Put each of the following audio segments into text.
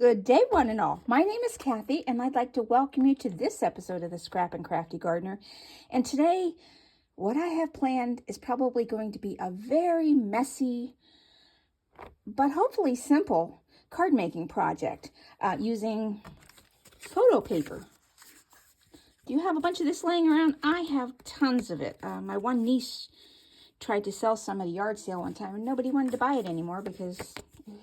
Good day, one and all. My name is Kathy, and I'd like to welcome you to this episode of the Scrap and Crafty Gardener. And today, what I have planned is probably going to be a very messy, but hopefully simple card making project using photo paper. Do you have a bunch of this laying around? I have tons of it. My one niece tried to sell some at a yard sale one time, and nobody wanted to buy it anymore because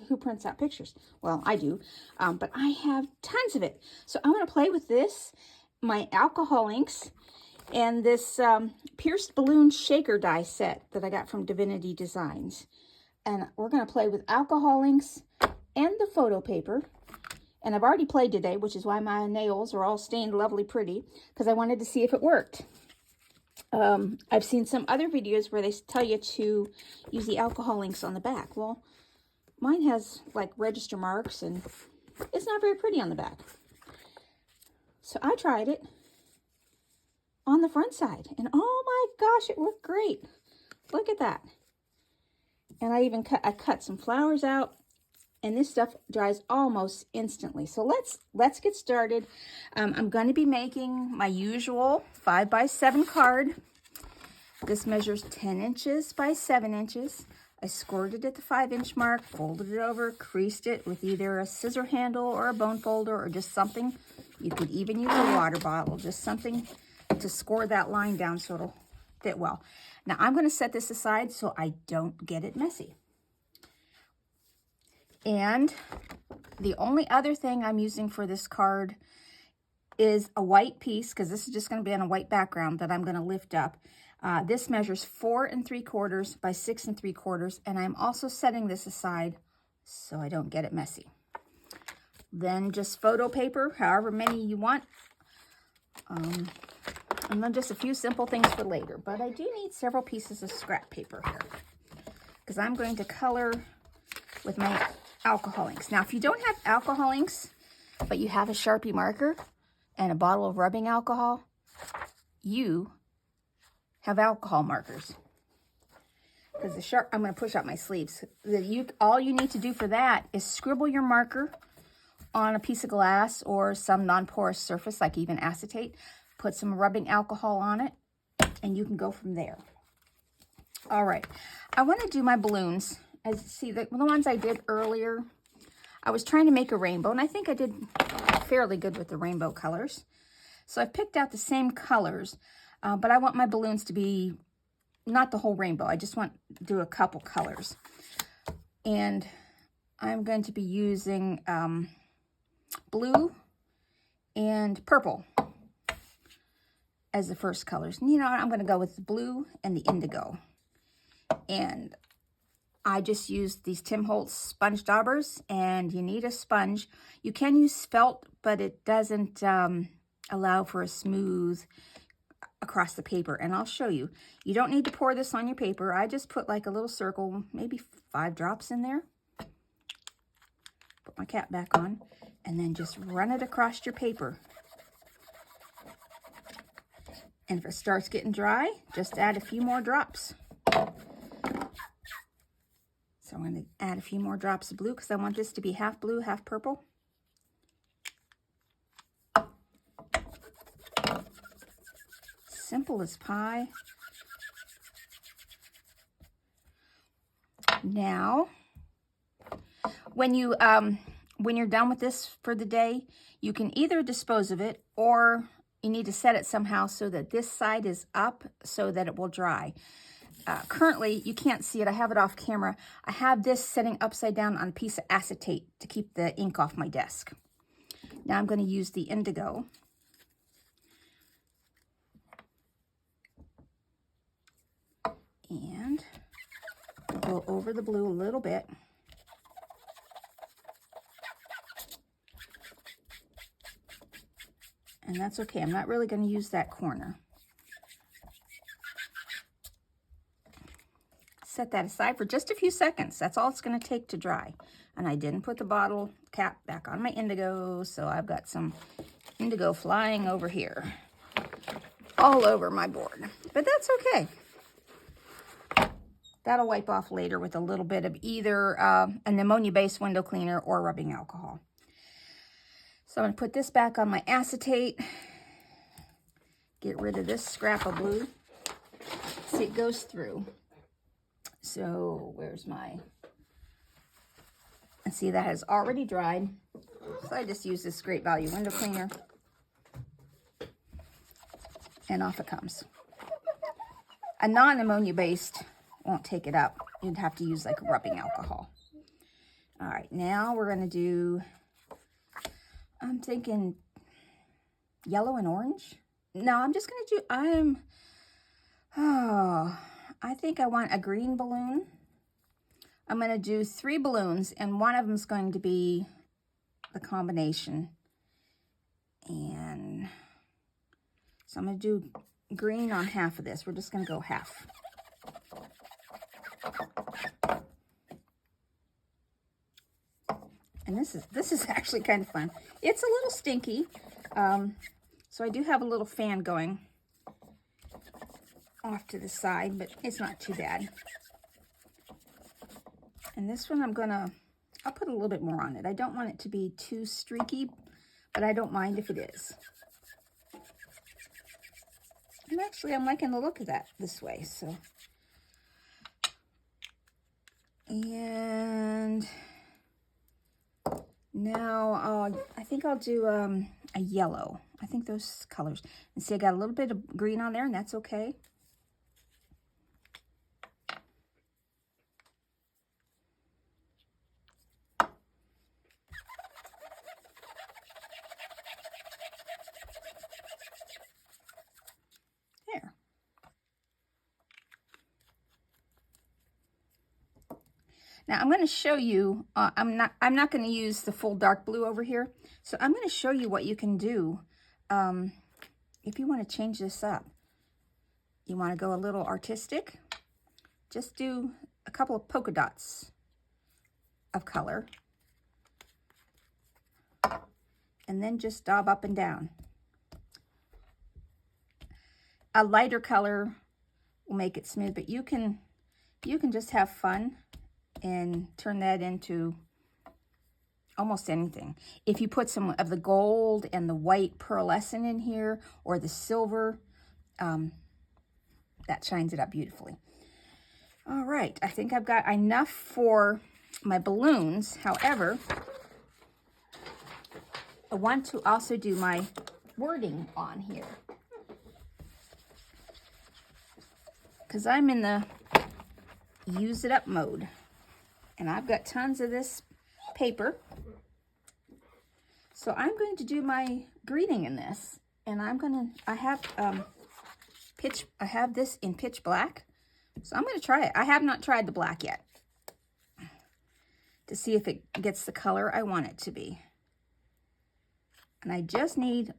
who prints out pictures? Well, I do, but I have tons of it. So I'm going to play with this, my alcohol inks, and this pierced balloon shaker die set that I got from Divinity Designs. And we're going to play with alcohol inks and the photo paper. And I've already played today, which is why my nails are all stained lovely pretty, because I wanted to see if it worked. I've seen some other videos where they tell you to use the alcohol inks on the back. Well, mine has like register marks and it's not very pretty on the back. So I tried it on the front side and oh my gosh, it worked great. Look at that. And I even cut some flowers out, and this stuff dries almost instantly. So let's get started. I'm going to be making my usual 5x7 card. This measures 10 inches by 7 inches. I scored it at the 5-inch mark, folded it over, creased it with either a scissor handle or a bone folder or just something. You could even use a water bottle, just something to score that line down so it'll fit well. Now I'm going to set this aside so I don't get it messy. And the only other thing I'm using for this card is a white piece, because this is just going to be on a white background that I'm going to lift up. This measures 4 3/4 by 6 3/4, and I'm also setting this aside so I don't get it messy. Then just photo paper, however many you want. And then just a few simple things for later. But I do need several pieces of scrap paper here, because I'm going to color with my alcohol inks. Now, if you don't have alcohol inks, but you have a Sharpie marker and a bottle of rubbing alcohol, you have alcohol markers. Because I'm going to push out my sleeves. All you need to do for that is scribble your marker on a piece of glass or some non-porous surface, like even acetate. Put some rubbing alcohol on it, and you can go from there. All right, I want to do my balloons. As you see, the ones I did earlier, I was trying to make a rainbow, and I think I did fairly good with the rainbow colors. So I picked out the same colors, but I want my balloons to be not the whole rainbow. I just want to do a couple colors. And I'm going to be using blue and purple as the first colors. And you know, I'm going to go with the blue and the indigo. And I just used these Tim Holtz sponge daubers, and you need a sponge. You can use felt, but it doesn't allow for a smooth across the paper. And I'll show you. You don't need to pour this on your paper. I just put like a little circle, maybe 5 drops in there. Put my cap back on, and then just run it across your paper. And if it starts getting dry, just add a few more drops. So I'm going to add a few more drops of blue because I want this to be half blue, half purple. Simple as pie. Now, when you're done with this for the day, you can either dispose of it, or you need to set it somehow so that this side is up so that it will dry. Currently, you can't see it. I have it off camera. I have this sitting upside down on a piece of acetate to keep the ink off my desk. Now I'm going to use the indigo. And go over the blue a little bit. And that's okay. I'm not really going to use that corner. Set that aside for just a few seconds. That's all it's going to take to dry. And I didn't put the bottle cap back on my indigo, so I've got some indigo flying over here, all over my board. But that's okay. That'll wipe off later with a little bit of either an ammonia-based window cleaner or rubbing alcohol. So I'm going to put this back on my acetate. Get rid of this scrap of blue. See, it goes through. So where's my... And see, that has already dried. So I just use this Great Value window cleaner. And off it comes. A non-ammonia based won't take it up. You'd have to use like rubbing alcohol. All right, now we're going to do, I'm thinking yellow and orange. No, I'm just going to do, I think I want a green balloon. I'm going to do 3 balloons, and one of them is going to be the combination. And so I'm going to do green on half of this. We're just going to go half. And this is actually kind of fun. It's a little stinky, so I do have a little fan going off to the side, but it's not too bad. And this one I'll put a little bit more on it. I don't want it to be too streaky, but I don't mind if it is. And actually, I'm liking the look of that this way, so. And now I think I'll do a yellow. I think those colors. And see, I got a little bit of green on there, and that's okay. There. Now I'm going to show you, I'm not going to use the full dark blue over here. So I'm going to show you what you can do if you want to change this up. You want to go a little artistic, just do a couple of polka dots of color. And then just daub up and down. A lighter color will make it smooth, but you can just have fun and turn that into almost anything. If you put some of the gold and the white pearlescent in here, or the silver, that shines it up beautifully. All right, I think I've got enough for my balloons. However, I want to also do my wording on here, because I'm in the use it up mode. And I've got tons of this paper. So I'm going to do my greeting in this. And I have this in pitch black. So I'm going to try it. I have not tried the black yet, to see if it gets the color I want it to be. And I just need,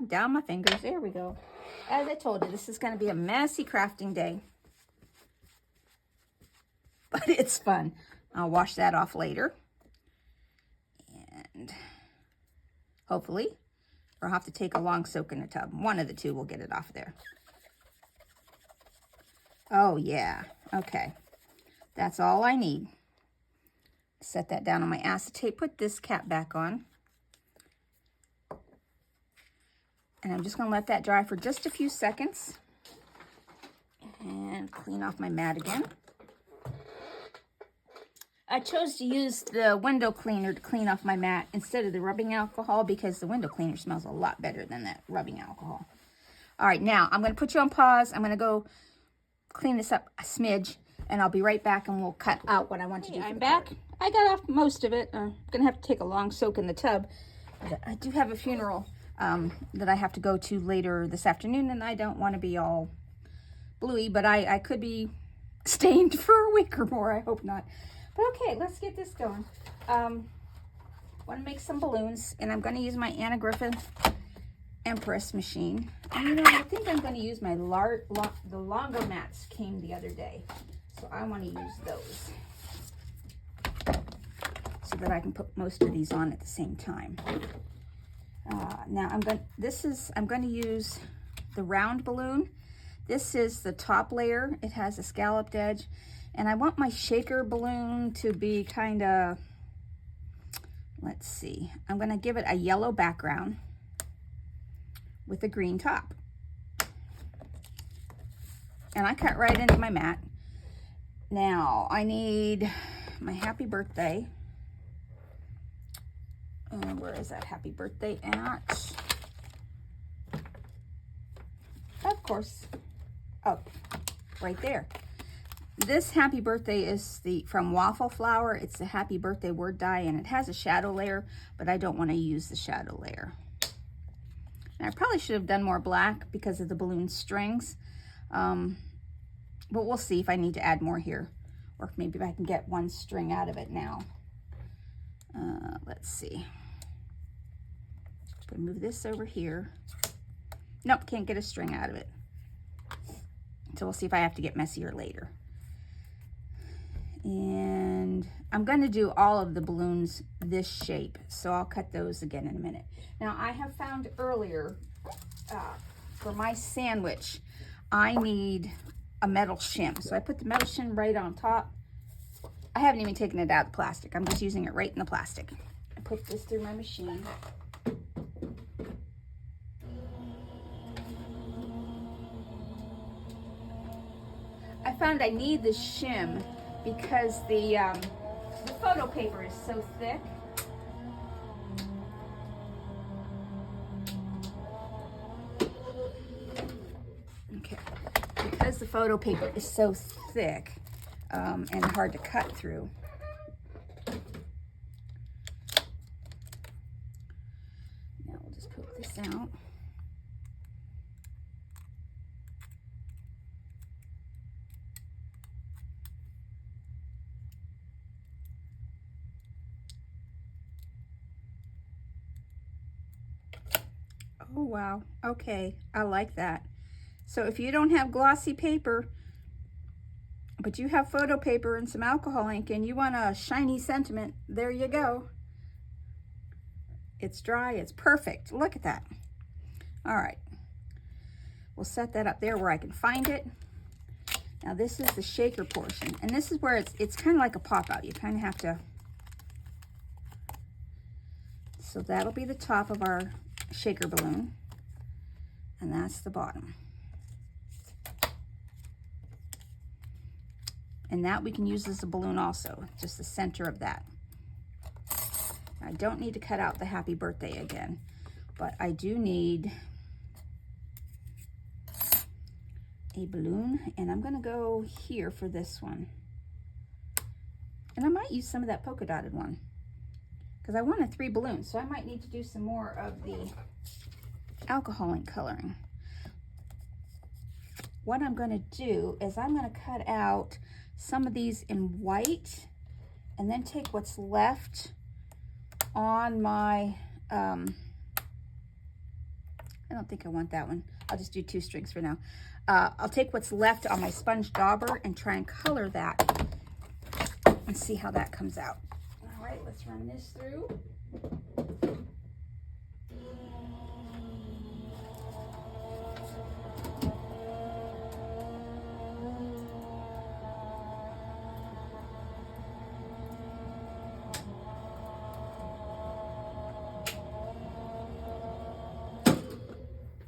down my fingers. There we go. As I told you, this is going to be a messy crafting day. But it's fun. I'll wash that off later. And hopefully, or I'll have to take a long soak in the tub. One of the two will get it off there. Oh, yeah. Okay. That's all I need. Set that down on my acetate. Put this cap back on. And I'm just going to let that dry for just a few seconds. And clean off my mat again. I chose to use the window cleaner to clean off my mat instead of the rubbing alcohol, because the window cleaner smells a lot better than that rubbing alcohol. All right, now I'm going to put you on pause. I'm going to go clean this up a smidge, and I'll be right back, and we'll cut out what I want to do. I'm back. I got off most of it. I'm going to have to take a long soak in the tub. I do have a funeral that I have to go to later this afternoon, and I don't want to be all bluey, but I could be stained for a week or more. I hope not. But okay, let's get this going. Want to make some balloons, and I'm going to use my Anna Griffith Empress machine. And you know, I think I'm going to use my the longer mats came the other day, so I want to use those so that I can put most of these on at the same time. Now I'm going to use the round balloon. This is the top layer. It has a scalloped edge. And I want my shaker balloon to be kind of let's see, I'm going to give it a yellow background with a green top. And I cut right into my mat. Now I need my happy birthday. And where is that happy birthday at? Of course. Oh, right there. This happy birthday is from Waffle Flower. It's the happy birthday word die, and it has a shadow layer, but I don't want to use the shadow layer. And I probably should have done more black because of the balloon strings. But we'll see if I need to add more here, or maybe if I can get one string out of it now. Let's see. Move this over here. Nope, can't get a string out of it. So we'll see if I have to get messier later. And I'm going to do all of the balloons this shape, so I'll cut those again in a minute. Now I have found earlier for my sandwich, I need a metal shim. So I put the metal shim right on top. I haven't even taken it out of the plastic. I'm just using it right in the plastic. I put this through my machine. I found I need the shim because the photo paper is so thick. Okay, because the photo paper is so thick and hard to cut through. Now we'll just put this out. Oh, wow. Okay, I like that. So if you don't have glossy paper, but you have photo paper and some alcohol ink and you want a shiny sentiment, there you go. It's dry, it's perfect. Look at that. All right. We'll set that up there where I can find it. Now this is the shaker portion, and this is where it's kind of like a pop-out. You kind of have to... So that'll be the top of our shaker balloon, and that's the bottom. And that we can use as a balloon also, just the center of that. I don't need to cut out the happy birthday again, but I do need a balloon, and I'm gonna go here for this one. And I might use some of that polka dotted one, because I wanted 3 balloons, so I might need to do some more of the alcohol ink coloring. What I'm going to do is I'm going to cut out some of these in white, and then take what's left on my, I don't think I want that one. I'll just do 2 strings for now. I'll take what's left on my sponge dauber and try and color that and see how that comes out. All right, let's run this through.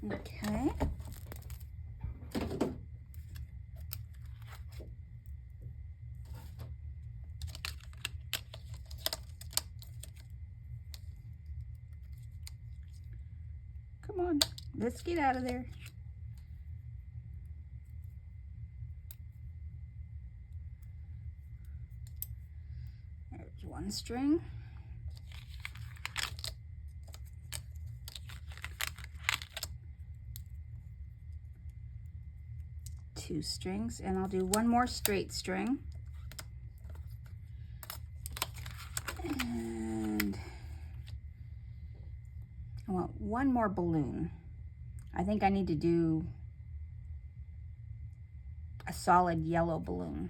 Okay. Come on, let's get out of there. There's 1 string. Two strings, and I'll do 1 more straight string. And I want 1 more balloon. I think I need to do a solid yellow balloon.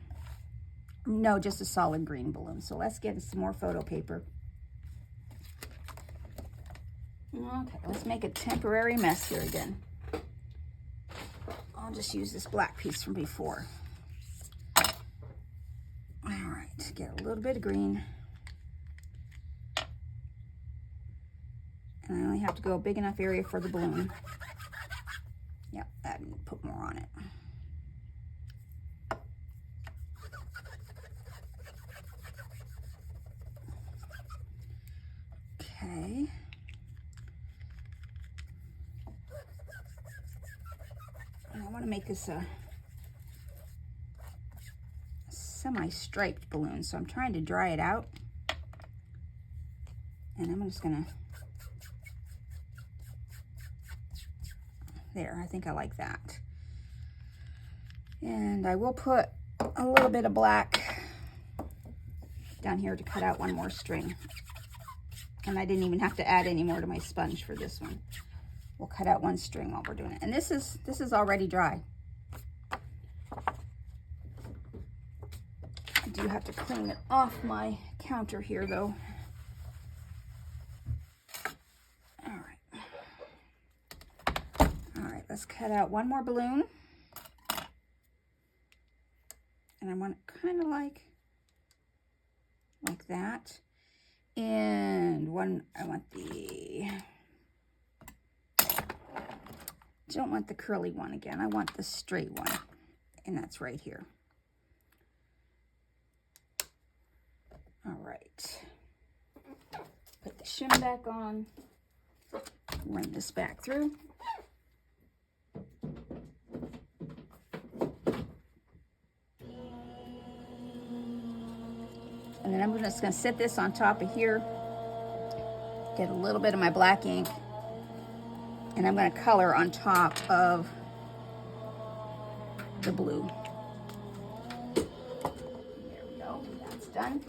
No, just a solid green balloon. So let's get some more photo paper. Okay, let's make a temporary mess here again. I'll just use this black piece from before. All right, get a little bit of green. And I only have to go a big enough area for the balloon. Yep, I need to put more on it. Okay. And I want to make this a semi-striped balloon, so I'm trying to dry it out. And I'm just gonna, there, I think I like that. And I will put a little bit of black down here to cut out one more string. And I didn't even have to add any more to my sponge for this one. We'll cut out one string while we're doing it. And this is already dry. I do have to clean it off my counter here though. Let's cut out one more balloon. And I want it kind of like that. And one, I don't want the curly one again. I want the straight one. And that's right here. All right. Put the shim back on. Run this back through. And then I'm just going to set this on top of here, get a little bit of my black ink, and I'm going to color on top of the blue. There we go, that's done.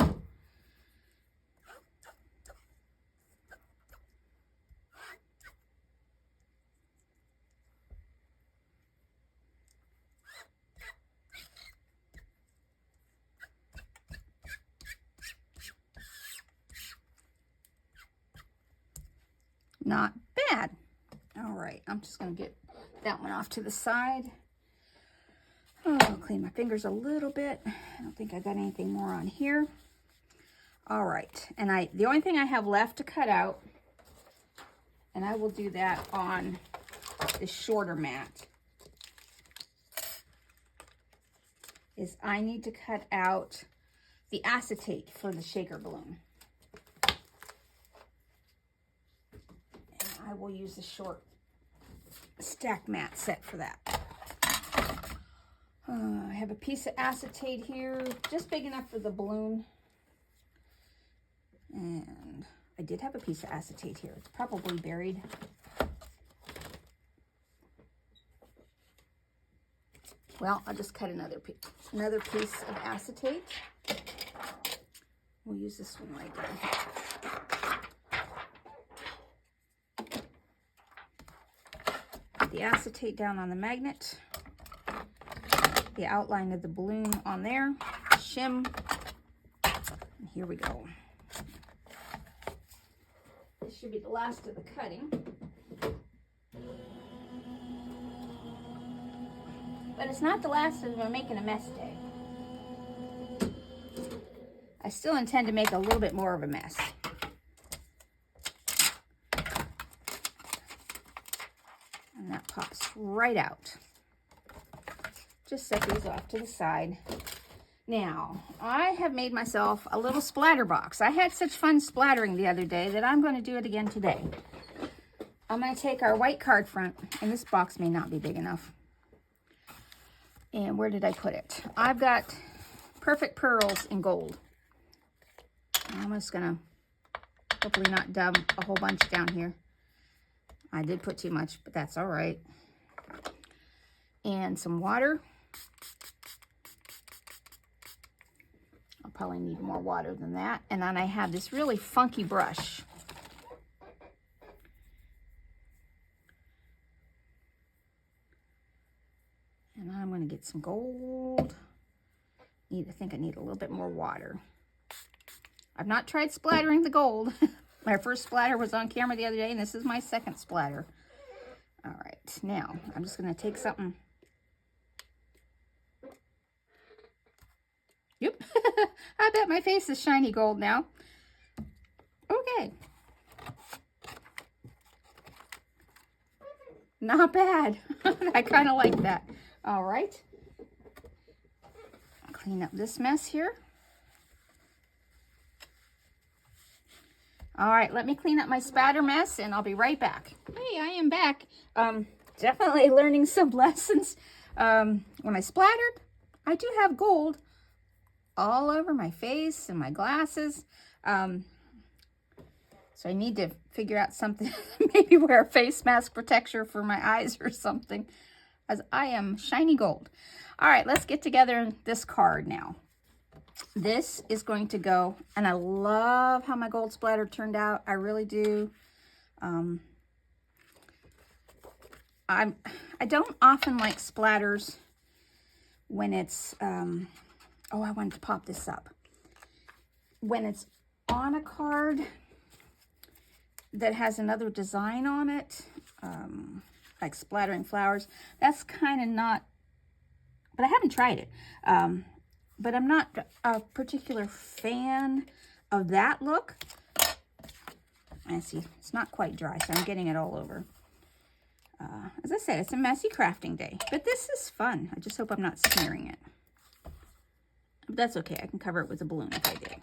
Not bad. All right, I'm just going to get that one off to the side. Oh, I'll clean my fingers a little bit. I don't think I got anything more on here. All right, and the only thing I have left to cut out, and I will do that on the shorter mat, is I need to cut out the acetate for the shaker balloon. I will use the short stack mat set for that. I have a piece of acetate here, just big enough for the balloon. And I did have a piece of acetate here. It's probably buried. Well, I'll just cut another piece of acetate. We'll use this one right down here. The acetate down on the magnet, the outline of the balloon on there, shim, and here we go. This should be the last of the cutting. But it's not the last of we're making a mess day. I still intend to make a little bit more of a mess. And that pops right out. Just set these off to the side. Now, I have made myself a little splatter box. I had such fun splattering the other day that I'm going to do it again today. I'm going to take our white card front, and this box may not be big enough. And where did I put it? I've got Perfect Pearls in gold. I'm just going to hopefully not dump a whole bunch down here. I did put too much, but that's all right. And some water. I'll probably need more water than that. And then I have this really funky brush. And I'm going to get some gold. I think I need a little bit more water. I've not tried splattering the gold. My first splatter was on camera the other day, and this is my second splatter. All right, now I'm just going to take something. Yep, I bet my face is shiny gold now. Okay. Not bad. I kind of like that. All right. Clean up this mess here. All right, let me clean up my spatter mess and I'll be right back. Hey, I am back. Definitely learning some lessons. When I splattered, I do have gold all over my face and my glasses. So I need to figure out something, maybe wear a face mask protector for my eyes or something, as I am shiny gold. All right, let's get together this card now. This is going to go, and I love how my gold splatter turned out. I really do. I don't often like splatters when it's, oh, I wanted to pop this up. When it's on a card that has another design on it, like splattering flowers, that's kind of not, but I haven't tried it. But I'm not a particular fan of that look. I see, it's not quite dry, so I'm getting it all over. As I said, it's a messy crafting day, but this is fun. I just hope I'm not smearing it. But that's okay, I can cover it with a balloon if I did.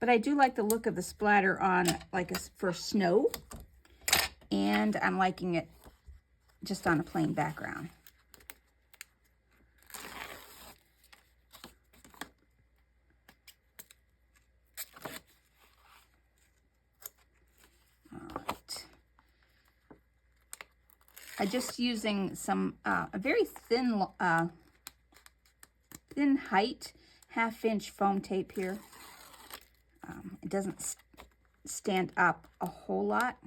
But I do like the look of the splatter on, like, for snow. And I'm liking it just on a plain background. I'm just using some, a very thin, thin height, 1/2 inch foam tape here. It doesn't stand up a whole lot,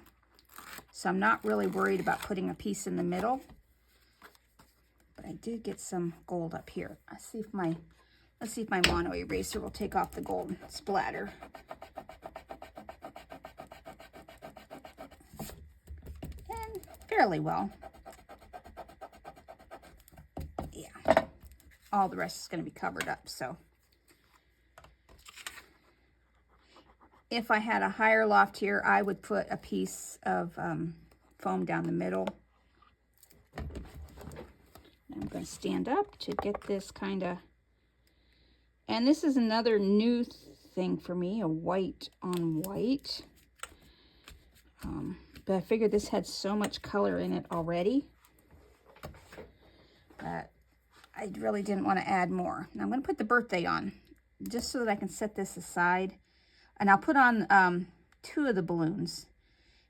so I'm not really worried about putting a piece in the middle. But I did get some gold up here. Let's see if my mono eraser will take off the gold splatter. And fairly well. Yeah, all the rest is going to be covered up, so. If I had a higher loft here, I would put a piece of foam down the middle. I'm going to stand up to get this kind of, and this is another new thing for me, a white on white. But I figured this had so much color in it already that I really didn't want to add more. Now I'm going to put the birthday on, just so that I can set this aside. And I'll put on 2 of the balloons,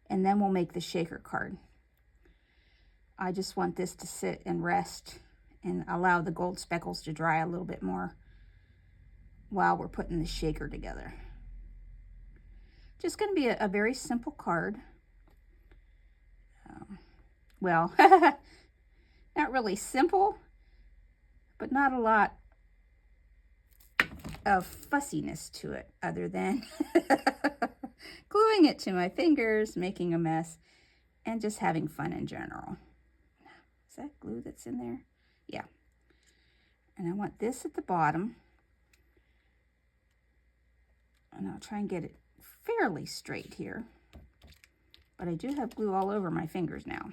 and then we'll make the shaker card. I just want this to sit and rest and allow the gold speckles to dry a little bit more while we're putting the shaker together. Just going to be a very simple card. Well, not really simple, but not a lot of fussiness to it other than gluing it to my fingers, making a mess, and just having fun in general. Is that glue that's in there? Yeah. And I want this at the bottom. And I'll try and get it fairly straight here. But I do have glue all over my fingers now.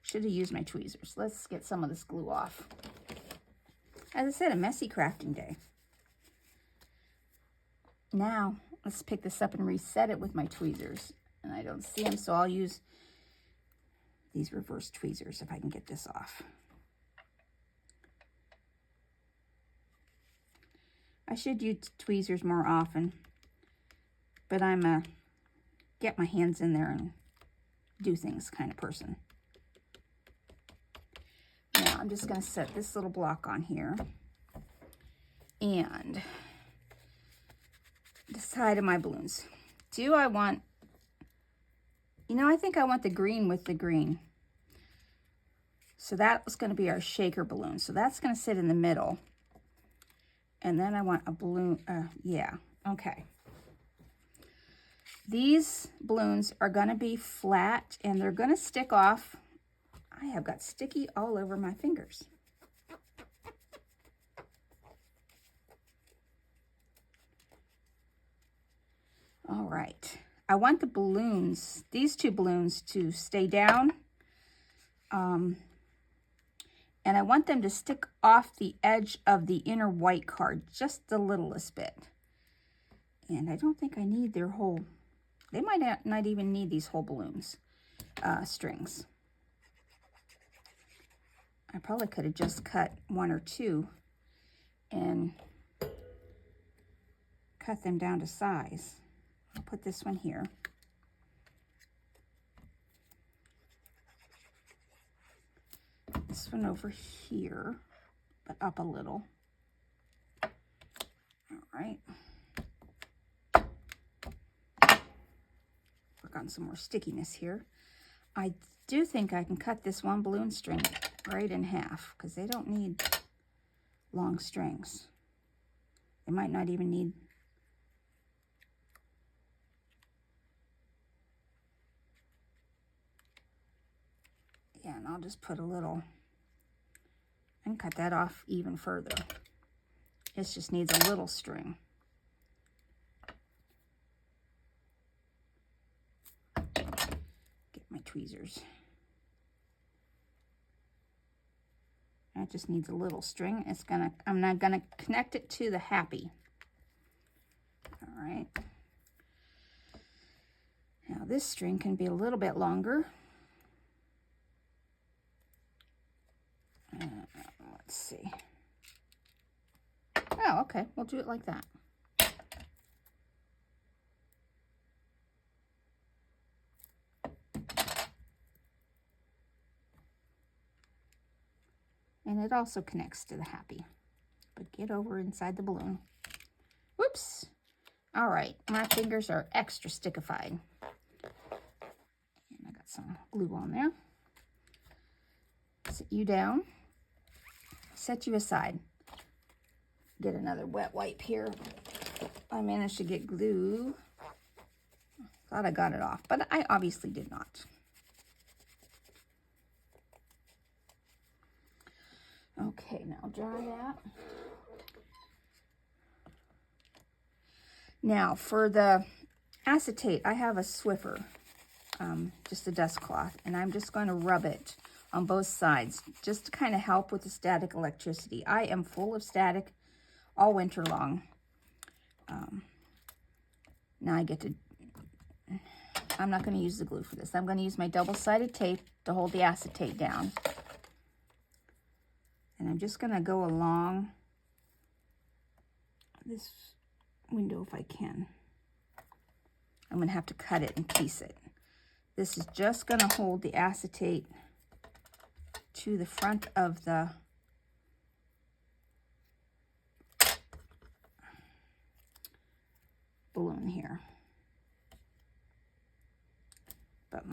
Should have used my tweezers. Let's get some of this glue off. As I said, a messy crafting day. Now, let's pick this up and reset it with my tweezers. And I don't see them, so I'll use these reverse tweezers if I can get this off. I should use tweezers more often, but I'm a get my hands in there and do things kind of person. Now, I'm just going to set this little block on here and the side of my balloons. Do I want, I think I want the green with the green. So that was going to be our shaker balloon. So that's going to sit in the middle. And then I want a balloon, yeah, okay. These balloons are going to be flat and they're going to stick off. I have got sticky all over my fingers. All right. I want the balloons, these two balloons, to stay down. And I want them to stick off the edge of the inner white card, just the littlest bit. And I don't think I need their whole, they might not even need these whole balloons, strings. I probably could have just cut one or two and cut them down to size. I'll put this one here. This one over here, but up a little. All right. Work on some more stickiness here. I do think I can cut this one balloon string right in half because they don't need long strings. They might not even need and I'll just put a little and cut that off even further. This just needs a little string. Get my tweezers. That just needs a little string. I'm not gonna connect it to the happy. All right. Now this string can be a little bit longer. Let's see. Oh, okay. We'll do it like that. And it also connects to the happy. But get over inside the balloon. Whoops. All right. My fingers are extra stickified. And I got some glue on there. Sit you down. Set you aside. Get another wet wipe here. I managed to get glue. Thought I got it off, but I obviously did not. Okay, now dry that. Now for the acetate, I have a Swiffer, just a dust cloth, and I'm just going to rub it on both sides just to kind of help with the static electricity. I am full of static all winter long. Now I get to, I'm not going to use the glue for this. I'm going to use my double-sided tape to hold the acetate down. And I'm just going to go along this window if I can. I'm going to have to cut it and piece it. This is just going to hold the acetate to the front of the balloon here. But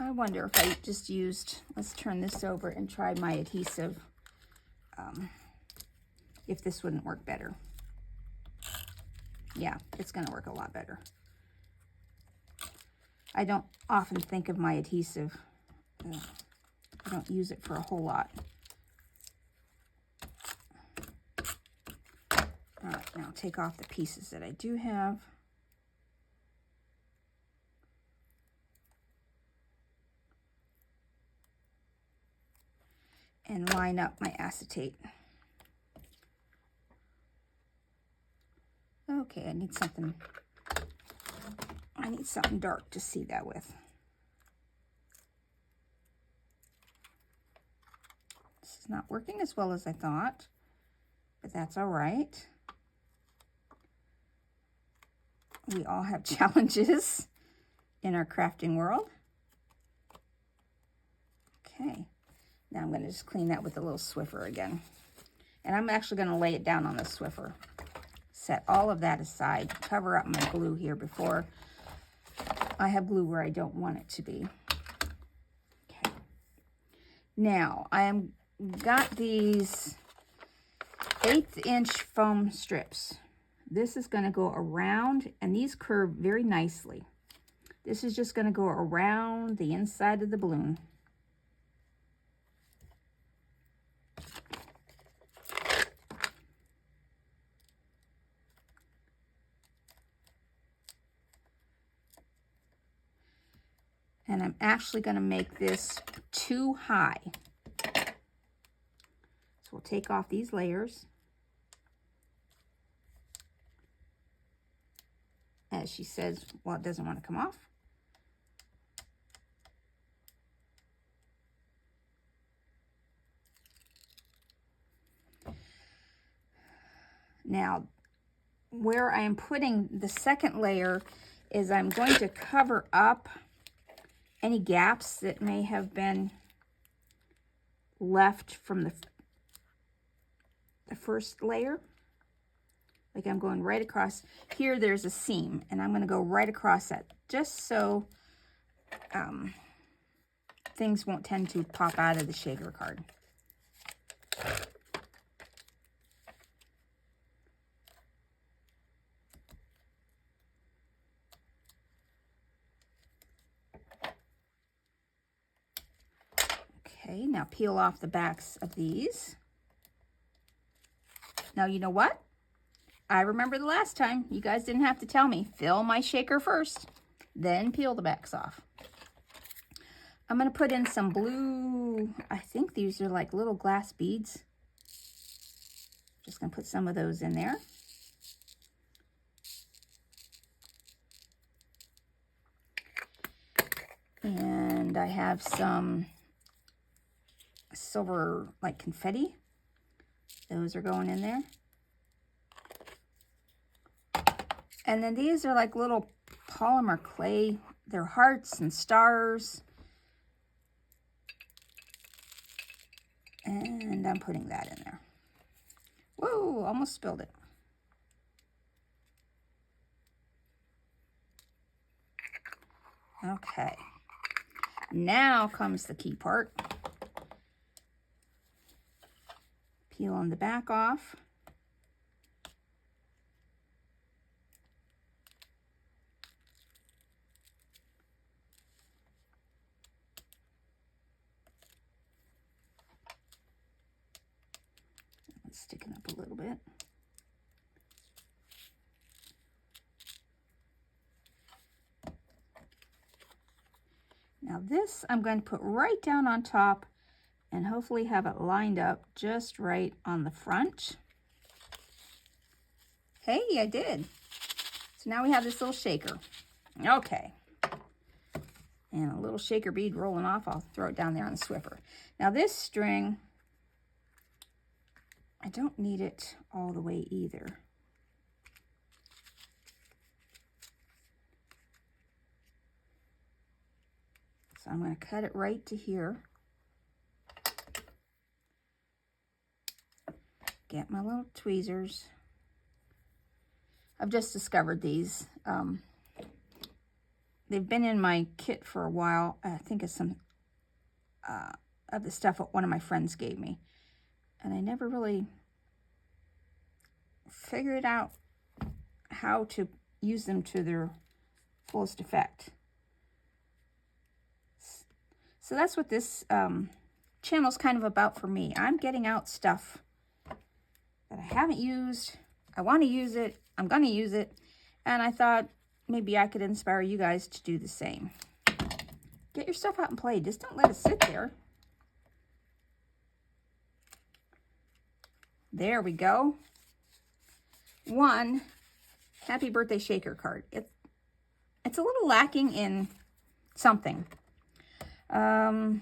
I wonder if I just used, let's turn this over and try my adhesive, if this wouldn't work better. Yeah, it's going to work a lot better. I don't often think of my adhesive. I don't use it for a whole lot. All right, now take off the pieces that I do have. And line up my acetate. Okay, I need something dark to see that with. This is not working as well as I thought, but that's all right. We all have challenges in our crafting world. Okay, now I'm going to just clean that with a little Swiffer again. And I'm actually going to lay it down on the Swiffer. Set all of that aside. Cover up my glue here before I have glue where I don't want it to be. Okay. Now, got these 1/8 inch foam strips. This is going to go around, and these curve very nicely. This is just going to go around the inside of the balloon. And I'm actually going to make this too high. So we'll take off these layers. As she says, well, it doesn't want to come off. Now, where I am putting the second layer is I'm going to cover up any gaps that may have been left from the first layer. Like I'm going right across. Here there's a seam, and I'm going to go right across that, just so things won't tend to pop out of the shaker card. Okay, now peel off the backs of these. Now, you know what? I remember the last time, you guys didn't have to tell me. Fill my shaker first, then peel the backs off. I'm going to put in some blue, I think these are like little glass beads. Just going to put some of those in there. And I have some silver, like confetti. Those are going in there. And then these are like little polymer clay. They're hearts and stars. And I'm putting that in there. Whoa, almost spilled it. Okay. Now comes the key part. Peeling the back off. It's sticking up a little bit. Now this I'm going to put right down on top and hopefully have it lined up just right on the front. Hey, I did. So now we have this little shaker. Okay. And a little shaker bead rolling off. I'll throw it down there on the Swiffer. Now this string, I don't need it all the way either. So I'm going to cut it right to here. Get my little tweezers. I've just discovered these. They've been in my kit for a while. I think it's some of the stuff that one of my friends gave me. And I never really figured out how to use them to their fullest effect. So that's what this channel's kind of about for me. I'm getting out stuff that I haven't used. I want to use it. I'm going to use it. And I thought maybe I could inspire you guys to do the same. Get your stuff out and play. Just don't let it sit there. There we go. One happy birthday shaker card. It's a little lacking in something. Oh,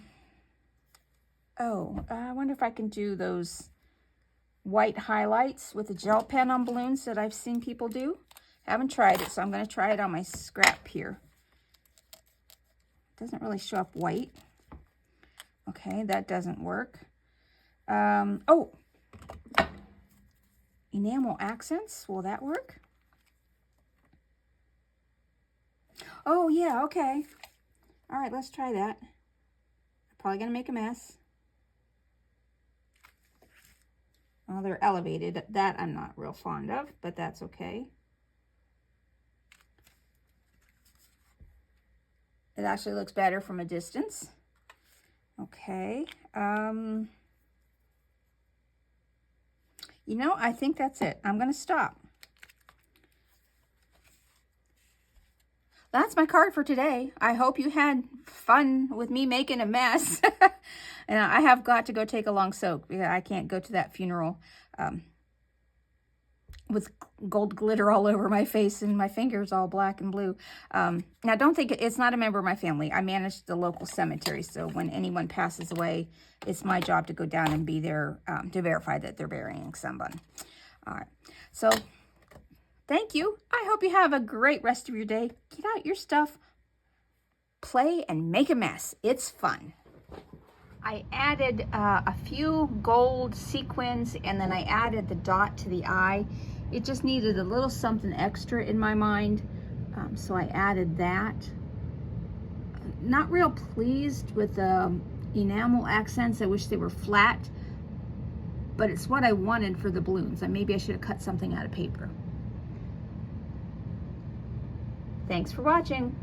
I wonder if I can do those white highlights with a gel pen on balloons that I've seen people do. Haven't tried it, so I'm going to try it on my scrap here. Doesn't really show up white. Okay, that doesn't work. Oh, enamel accents. Will that work? Oh, yeah, okay. All right, let's try that. I'm probably going to make a mess. Well, they're elevated. That I'm not real fond of, but that's okay. It actually looks better from a distance. Okay. You know, I think that's it. I'm going to stop. that's my card for today. I hope you had fun with me making a mess. And I have got to go take a long soak because I can't go to that funeral with gold glitter all over my face and my fingers all black and blue. Now, don't think it's not a member of my family. I manage the local cemetery, so when anyone passes away, it's my job to go down and be there to verify that they're burying someone. All right, so thank you. I hope you have a great rest of your day. Get out your stuff, play, and make a mess. It's fun. I added a few gold sequins, and then I added the dot to the eye. It just needed a little something extra in my mind, so I added that. Not real pleased with the enamel accents. I wish they were flat, but it's what I wanted for the balloons. Maybe I should have cut something out of paper. Thanks for watching.